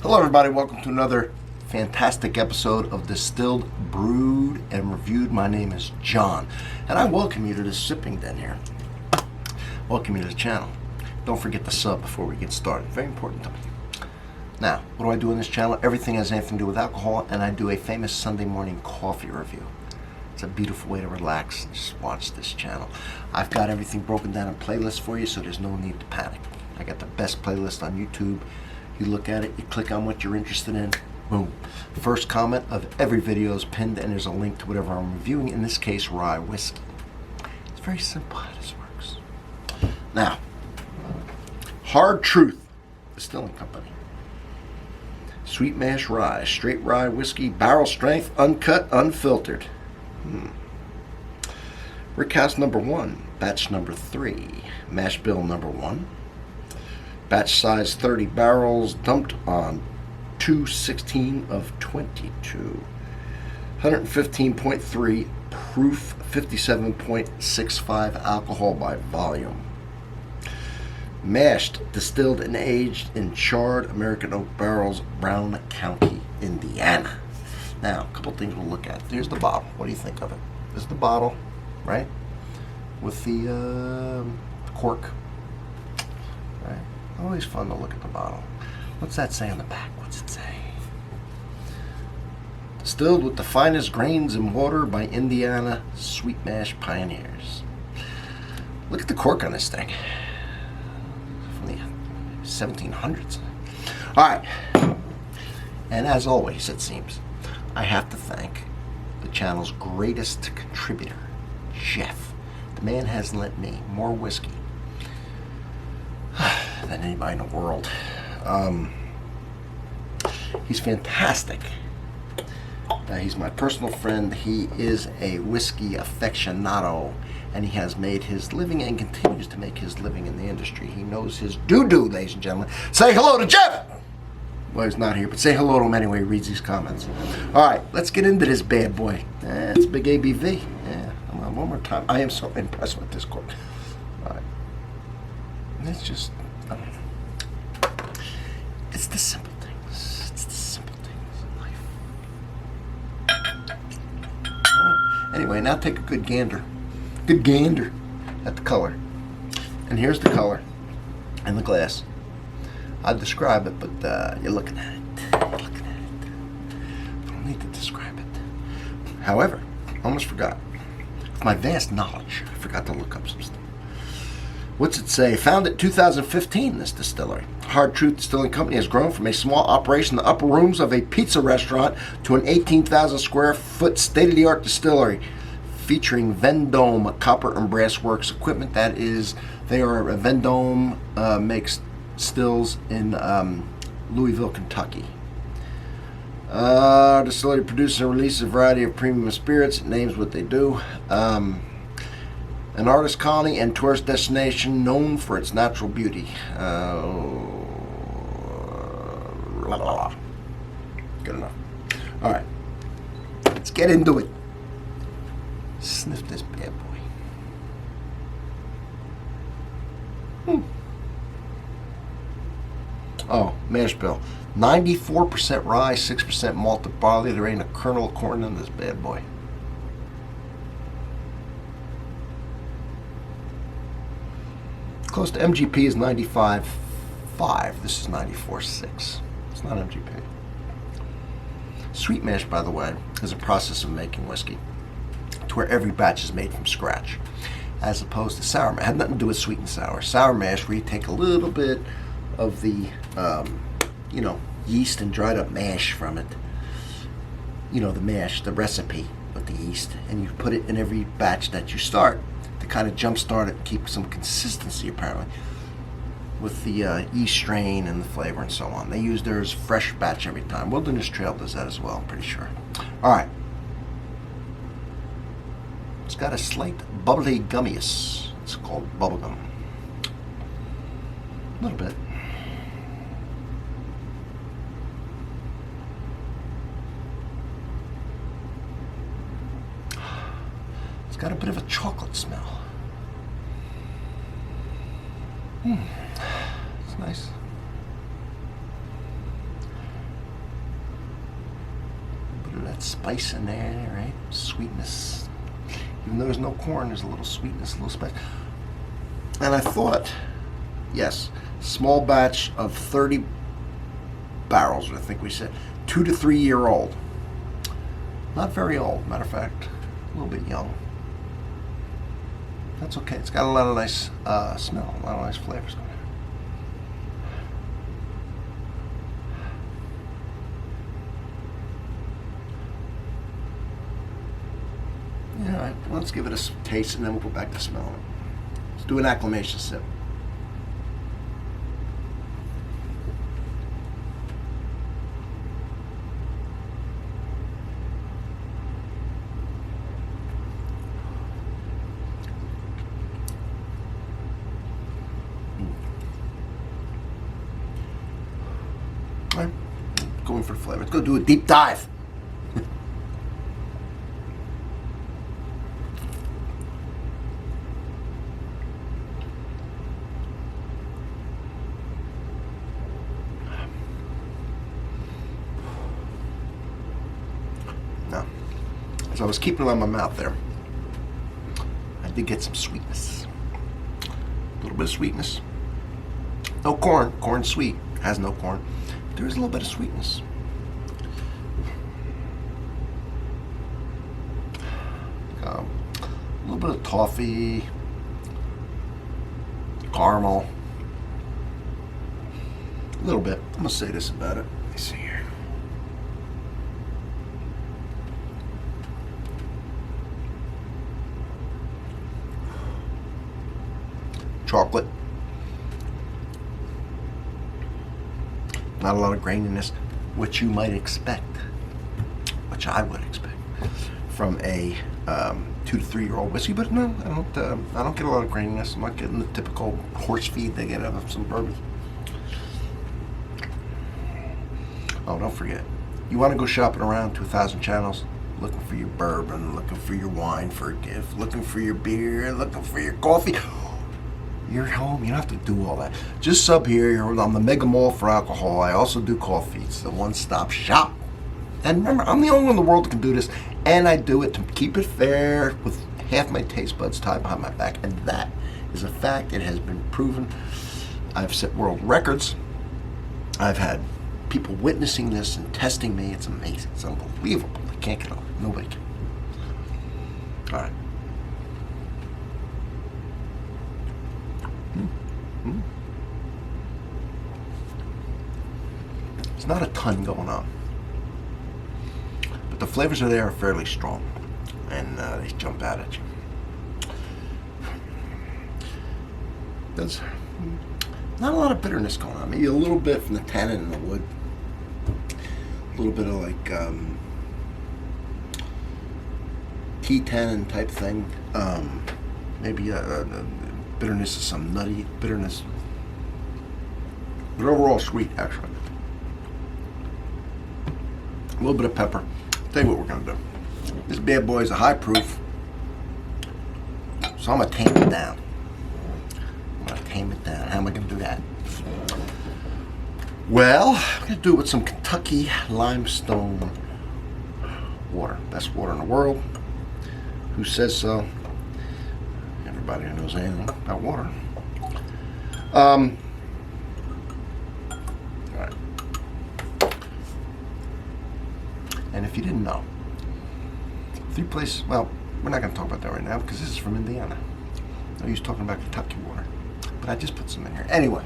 Hello everybody, welcome to another fantastic episode of Distilled, Brewed, and Reviewed. My name is John, and I welcome you to this sipping den here. Welcome you to the channel. Don't forget to sub before we get started. Very important to me. Now, what do I do on this channel? Everything has anything to do with alcohol, and I do a famous Sunday morning coffee review. It's a beautiful way to relax and just watch this channel. I've got everything broken down in playlists for you, so there's no need to panic. I got the best playlist on YouTube. You look at it, you click on what you're interested in, boom. First comment of every video is pinned, and there's a link to whatever I'm reviewing, in this case, rye whiskey. It's very simple how this works. Now, Hard Truth Distilling Company. Sweet mash rye, straight rye whiskey, barrel strength, uncut, unfiltered. Rickhouse number 1, batch number 3, mash bill number 1. Batch size 30 barrels, dumped on 2/16 of 22. 115.3 proof, 57.65 alcohol by volume. Mashed, distilled, and aged in charred American oak barrels, Brown County, Indiana. Now, a couple things we'll look at. Here's the bottle. What do you think of it? This is the bottle, right? With the cork. Right? Always fun to look at the bottle. What's that say on the back? What's it say? Distilled with the finest grains and water by Indiana sweet mash pioneers. Look at the cork on this thing. From the 1700s. All right. And as always, it seems, I have to thank the channel's greatest contributor, Jeff. The man has lent me more whiskey than anybody in the world. He's fantastic. He's my personal friend. He is a whiskey aficionado, and he has made his living and continues to make his living in the industry. He knows his doo-doo, ladies and gentlemen. Say hello to Jeff! Well, he's not here, but say hello to him anyway. He reads these comments. All right, let's get into this bad boy. It's big ABV. Yeah, one more time. I am so impressed with this cork. All right. It's just, it's the simple things. It's the simple things in life. Right. Anyway, now take a good gander. Good gander at the color. And here's the color in the glass. I'd describe it, but you're looking at it. You're looking at it. I don't need to describe it. However, I almost forgot. With my vast knowledge, I forgot to look up some stuff. What's it say? Founded in 2015, this distillery. Hard Truth Distilling Company has grown from a small operation in the upper rooms of a pizza restaurant to an 18,000 square foot state-of-the-art distillery featuring Vendome copper and brass works equipment. That is, they are a Vendome makes stills in Louisville, Kentucky. Distillery produces and releases a variety of premium spirits. It names what they do. An artist colony and tourist destination known for its natural beauty. Good enough. All right, let's get into it. Sniff this bad boy. Oh, mash bill. 94% rye, 6% malted barley. There ain't a kernel of corn in this bad boy. Close to MGP is 95.5. This is 94.6. It's not MGP. Sweet mash, by the way, is a process of making whiskey to where every batch is made from scratch, as opposed to sour mash. It had nothing to do with sweet and sour. Sour mash, where you take a little bit of the, yeast and dried up mash from it. The mash, the recipe with the yeast, and you put it in every batch that you start to kind of jumpstart it and keep some consistency, apparently, with the yeast strain and the flavor and so on. They use theirs fresh batch every time. Wilderness Trail does that as well, I'm pretty sure. All right. It's got a slight bubbly gumminess. It's called bubblegum. A little bit. It's got a bit of a chocolate smell. It's nice. that spice in there, right? Sweetness. Even though there's no corn, there's a little sweetness, a little spice. And I thought, yes, small batch of 30 barrels, I think we said. 2 to 3 year old. Not very old, matter of fact, a little bit young. That's okay. It's got a lot of nice smell, a lot of nice flavors going. Yeah, all right. Let's give it a taste and then we'll go back to smelling it. Let's do an acclimation sip. All right. Going for the flavor. Let's go do a deep dive. Now, as I was keeping it on my mouth there, I did get some sweetness. A little bit of sweetness. No corn. Corn's sweet. Has no corn. There is a little bit of sweetness. A little bit of toffee, caramel. A little bit. I'm going to say this about it. Let me see here. Chocolate. Not a lot of graininess, which you might expect, which I would expect from a 2 to 3 year old whiskey. But no, I don't get a lot of graininess. I'm not getting the typical horse feed they get out of some bourbon. Oh, don't forget, you want to go shopping around 2,000 channels, looking for your bourbon, looking for your wine for a gift, looking for your beer, looking for your coffee. You're home, you don't have to do all that. Just sub here, you're on the Mega Mall for alcohol. I also do coffee. It's the one-stop shop. And remember, I'm the only one in the world that can do this, and I do it to keep it fair with half my taste buds tied behind my back, and that is a fact. It has been proven. I've set world records. I've had people witnessing this and testing me. It's amazing. It's unbelievable. I can't get over it. Nobody can. All right. There's not a ton going on, but the flavors are there are fairly strong, and they jump out at you. There's not a lot of bitterness going on. Maybe a little bit from the tannin in the wood, a little bit of like tea tannin type thing. Maybe a bitterness of some nutty bitterness, but overall sweet actually. A little bit of pepper. Tell you what we're gonna do. This bad boy is a high proof, so I'm gonna tame it down. How am I gonna do that? Well, I'm gonna do it with some Kentucky limestone water. Best water in the world. Who says so? Everybody who knows anything about water. All right. And if you didn't know, 3 places, well, we're not going to talk about that right now because this is from Indiana. I was talking about Kentucky water, but I just put some in here. Anyway.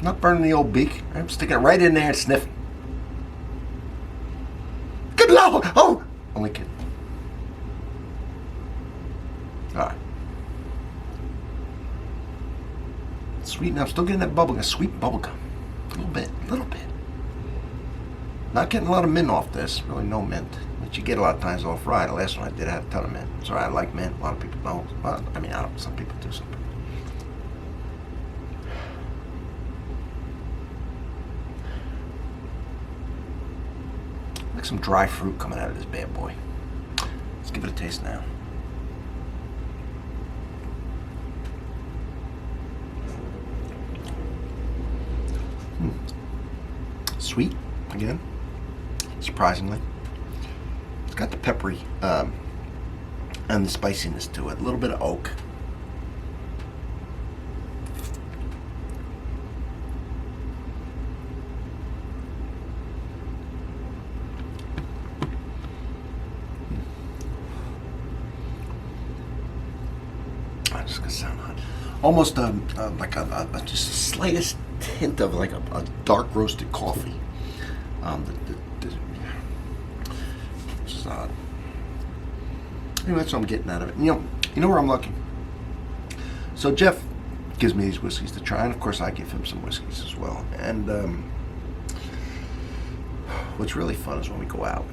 Not burning the old beak. I'm sticking it right in there and sniffing. Good Lord! Oh! Only kidding. Alright. Sweet enough. Still getting that bubblegum. Sweet bubblegum. A little bit. Not getting a lot of mint off this. Really no mint. Which you get a lot of times off rye. The last one I did had a ton of mint. Sorry, I like mint. A lot of people don't. Well, I mean, I don't. Some people do. Some people. Like some dry fruit coming out of this bad boy. Let's give it a taste now. sweet again, surprisingly. It's got the peppery and the spiciness to it. A little bit of oak. I'm just gonna sound hot. Almost like just the slightest hint of like a dark roasted coffee. Which is odd. Anyway, that's what I'm getting out of it. You know where I'm looking. So Jeff gives me these whiskeys to try, and of course I give him some whiskeys as well. And what's really fun is when we go out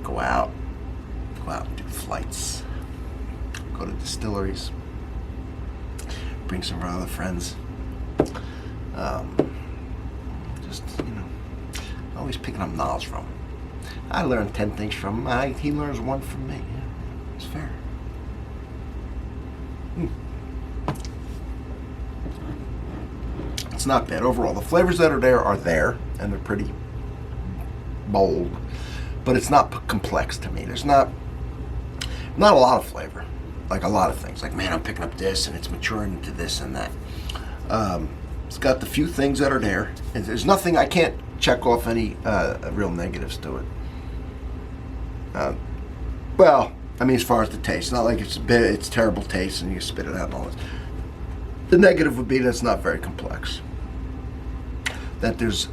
and do flights, go to distilleries, bring some of our other friends. Just, always picking up knowledge from him. I learn 10 things from him. He learns one from me. Yeah, it's fair. It's not bad overall. The flavors that are there, and they're pretty bold, but it's not complex to me. There's not a lot of flavor, like a lot of things. Like, man, I'm picking up this, and it's maturing into this and that. It's got the few things that are there, and there's nothing. I can't check off any real negatives to it. Well, I mean, as far as the taste, it's not like it's terrible taste and you spit it out and all this. The negative would be that it's not very complex. That there's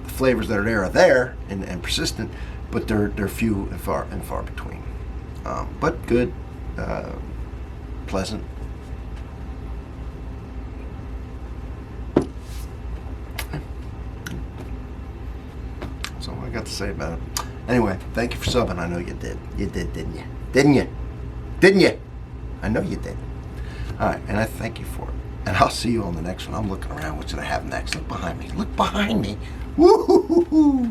flavors that are there and persistent, but they're few and far between. But good, pleasant. That's all I got to say about it. Anyway, thank you for subbing. I know you did. You did, didn't you? Didn't you? Didn't you? I know you did. All right, and I thank you for it. And I'll see you on the next one. I'm looking around. What should I have next? Look behind me. Look behind me. Woo-hoo-hoo-hoo.